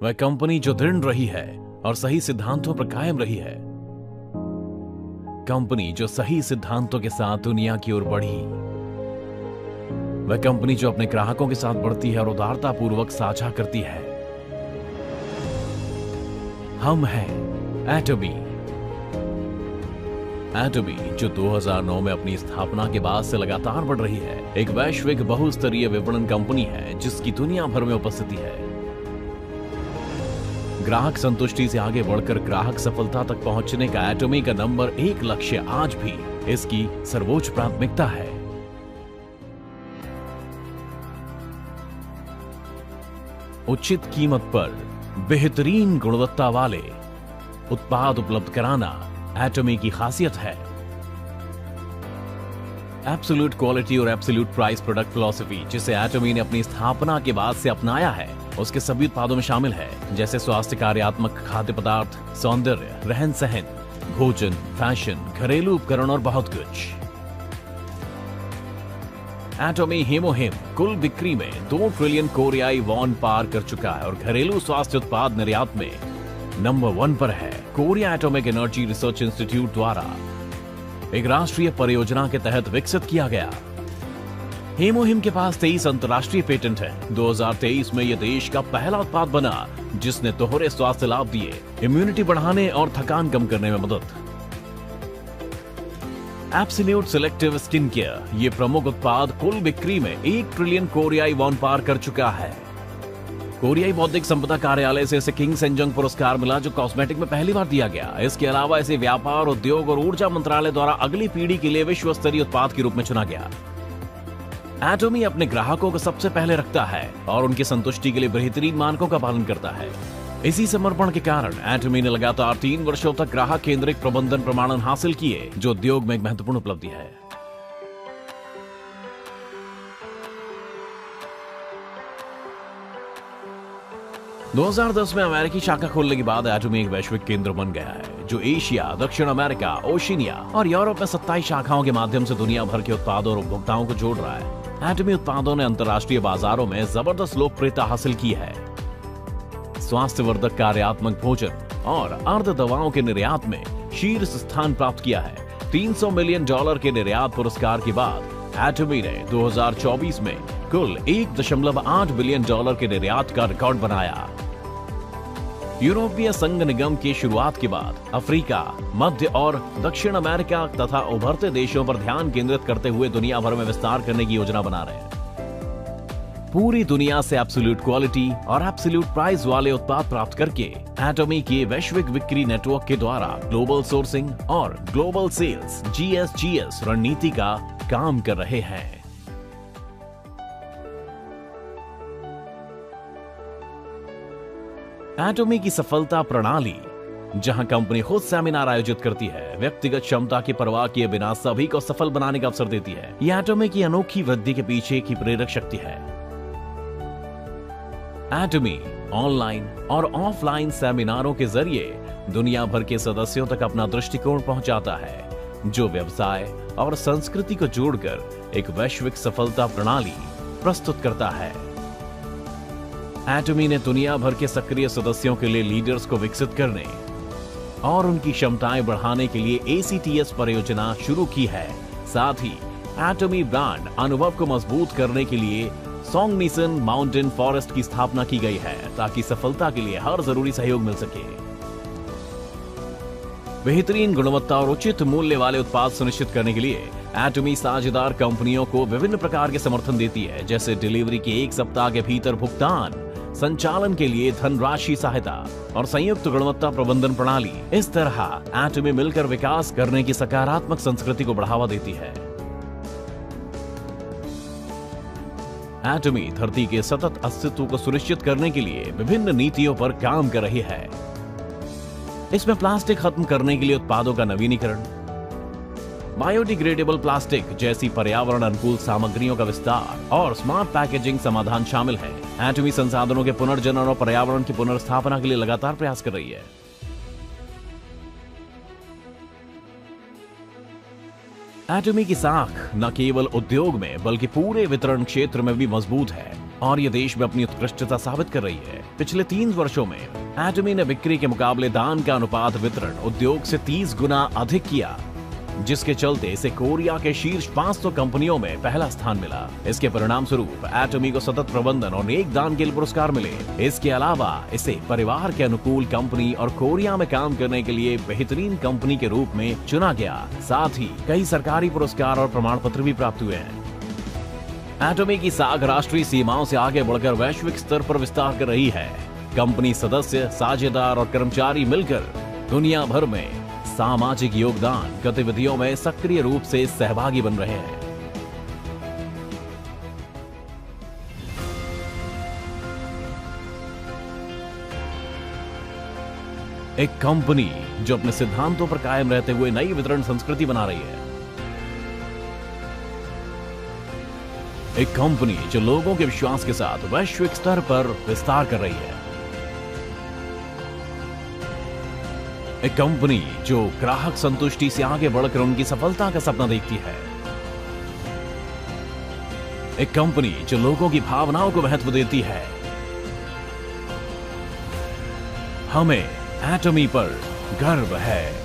वह कंपनी जो दृढ़ रही है और सही सिद्धांतों पर कायम रही है, कंपनी जो सही सिद्धांतों के साथ दुनिया की ओर बढ़ी, वह कंपनी जो अपने ग्राहकों के साथ बढ़ती है और उदारता पूर्वक साझा करती है। हम हैं एटमी। एटमी जो 2009 में अपनी स्थापना के बाद से लगातार बढ़ रही है, एक वैश्विक बहुस्तरीय विपणन कंपनी है जिसकी दुनिया भर में उपस्थिति है। ग्राहक संतुष्टि से आगे बढ़कर ग्राहक सफलता तक पहुंचने का एटमी का नंबर 1 लक्ष्य आज भी इसकी सर्वोच्च प्राथमिकता है। उचित कीमत पर बेहतरीन गुणवत्ता वाले उत्पाद उपलब्ध कराना एटमी की खासियत है। एब्सोल्यूट क्वालिटी और एब्सोल्यूट प्राइस प्रोडक्ट फिलॉसफी जिसे एटमी ने अपनी स्थापना के बाद से अपनाया है, उसके सभी उत्पादों में शामिल है, जैसे स्वास्थ्य कार्यात्मक खाद्य पदार्थ, सौंदर्य, रहन सहन, भोजन, फैशन, घरेलू उपकरण और बहुत कुछ। एटमी हेमोहिम कुल बिक्री में 2 ट्रिलियन कोरियाई वॉन पार कर चुका है और घरेलू स्वास्थ्य उत्पाद निर्यात में नंबर 1 पर है। Korea atomic energy research institute द्वारा एक राष्ट्रीय परियोजना के तहत विकसित किया गया। हेमोहिम के पास 23 अंतर्राष्ट्रीय पेटेंट हैं। 2023 में यह देश का पहला उत्पाद बना जिसने दोहरे स्वास्थ्य लाभ दिए, इम्यूनिटी बढ़ाने और थकान कम करने में मदद। एब्सोल्यूट सिलेक्टिव स्किन केयर ये प्रमुख उत्पाद कुल बिक्री में 1 ट्रिलियन कोरियाई वॉन पार कर चुका है। कोरियाई बौद्धिक संपदा कार्यालय से इसे किंग सेंजोंग पुरस्कार मिला जो कॉस्मेटिक में पहली बार दिया गया। इसके अलावा इसे व्यापार, उद्योग और ऊर्जा मंत्रालय द्वारा अगली पीढ़ी के लिए विश्व स्तरीय उत्पाद के रूप में चुना गया। एटमी अपने ग्राहकों को सबसे पहले रखता है और उनकी संतुष्टि के लिए बेहतरीन मानकों का पालन करता है। इसी समर्पण के कारण एटमी ने लगातार 3 वर्षों तक ग्राहक केंद्रित प्रबंधन प्रमाणन हासिल किए, जो उद्योग में एक महत्वपूर्ण उपलब्धि है। – 2010 में अमेरिकी शाखा खोलने के बाद एटमी एक वैश्विक केंद्र बन गया है जो एशिया, दक्षिण अमेरिका, ओशिनिया और यूरोप में 27 शाखाओं के माध्यम से दुनिया भर के उत्पादों और उपभोक्ताओं को जोड़ रहा है। एटमी उत्पादों ने अंतर्राष्ट्रीय बाजारों में जबरदस्त लोकप्रियता हासिल की है। स्वास्थ्यवर्धक कार्यात्मक भोजन और अर्ध दवाओं के निर्यात में शीर्ष स्थान प्राप्त किया है। $300 मिलियन के निर्यात पुरस्कार के बाद एटमी ने 2024 में कुल $1.8 बिलियन के निर्यात का रिकॉर्ड बनाया। यूरोपीय संघ निगम की शुरुआत के बाद अफ्रीका, मध्य और दक्षिण अमेरिका तथा उभरते देशों पर ध्यान केंद्रित करते हुए दुनिया भर में विस्तार करने की योजना बना रहे हैं। पूरी दुनिया से एब्सोल्यूट क्वालिटी और एब्सोल्यूट प्राइस वाले उत्पाद प्राप्त करके एटमी के वैश्विक बिक्री नेटवर्क के द्वारा ग्लोबल सोर्सिंग और ग्लोबल सेल्स GSGS रणनीति का काम कर रहे हैं। एटमी की सफलता प्रणाली, जहां कंपनी खुद सेमिनार आयोजित करती है, व्यक्तिगत क्षमता की परवाह किए बिना सभी को सफल बनाने का अवसर देती है। यह एटमी की अनोखी वृद्धि के पीछे की प्रेरक शक्ति है। एटमी ऑनलाइन और ऑफलाइन सेमिनारों के जरिए दुनिया भर के सदस्यों तक अपना दृष्टिकोण पहुंचाता है, जो व्यवसाय और संस्कृति को जोड़कर एक वैश्विक सफलता प्रणाली प्रस्तुत करता है। एटमी ने दुनिया भर के सक्रिय सदस्यों के लिए लीडर्स को विकसित करने और उनकी क्षमताएं बढ़ाने के लिए ACTS परियोजना शुरू की है। साथ ही एटमी ब्रांड अनुभव को मजबूत करने के लिए सोंगनिसन माउंटेन फॉरेस्ट की स्थापना की गई है ताकि सफलता के लिए हर जरूरी सहयोग मिल सके। बेहतरीन गुणवत्ता और उचित मूल्य वाले उत्पाद सुनिश्चित करने के लिए एटमी साझेदार कंपनियों को विभिन्न प्रकार के समर्थन देती है, जैसे डिलीवरी के 1 सप्ताह के भीतर भुगतान, संचालन के लिए धनराशि सहायता और संयुक्त गुणवत्ता प्रबंधन प्रणाली। इस तरह एटमी मिलकर विकास करने की सकारात्मक संस्कृति को बढ़ावा देती है। एटमी धरती के सतत अस्तित्व को सुनिश्चित करने के लिए विभिन्न नीतियों पर काम कर रही है। इसमें प्लास्टिक खत्म करने के लिए उत्पादों का नवीनीकरण, बायोडिग्रेडेबल प्लास्टिक जैसी पर्यावरण अनुकूल सामग्रियों का विस्तार और स्मार्ट पैकेजिंग समाधान शामिल है। एटमी संसाधनों के पुनर्जनन और पर्यावरण की पुनर्स्थापना के लिए लगातार प्रयास कर रही है। एटमी की साख न केवल उद्योग में बल्कि पूरे वितरण क्षेत्र में भी मजबूत है। और ये देश में अपनी उत्कृष्टता साबित कर रही है। पिछले 3 वर्षों में एटमी ने बिक्री के मुकाबले दान का अनुपात वितरण उद्योग से 30 गुना अधिक किया, जिसके चलते इसे कोरिया के शीर्ष 500 कंपनियों में पहला स्थान मिला। इसके परिणाम स्वरूप एटमी को सतत प्रबंधन और नेक दान के लिए पुरस्कार मिले। इसके अलावा इसे परिवार के अनुकूल कंपनी और कोरिया में काम करने के लिए बेहतरीन कंपनी के रूप में चुना गया। साथ ही कई सरकारी पुरस्कार और प्रमाण पत्र भी प्राप्त हुए हैं। एटमी की साख राष्ट्रीय सीमाओं से आगे बढ़कर वैश्विक स्तर पर विस्तार कर रही है। कंपनी सदस्य, साझेदार और कर्मचारी मिलकर दुनिया भर में सामाजिक योगदान गतिविधियों में सक्रिय रूप से सहभागी बन रहे हैं। एक कंपनी जो अपने सिद्धांतों पर कायम रहते हुए नई वितरण संस्कृति बना रही है। एक कंपनी जो लोगों के विश्वास के साथ वैश्विक स्तर पर विस्तार कर रही है। एक कंपनी जो ग्राहक संतुष्टि से आगे बढ़कर उनकी सफलता का सपना देखती है। एक कंपनी जो लोगों की भावनाओं को महत्व देती है। हमें एटमी पर गर्व है।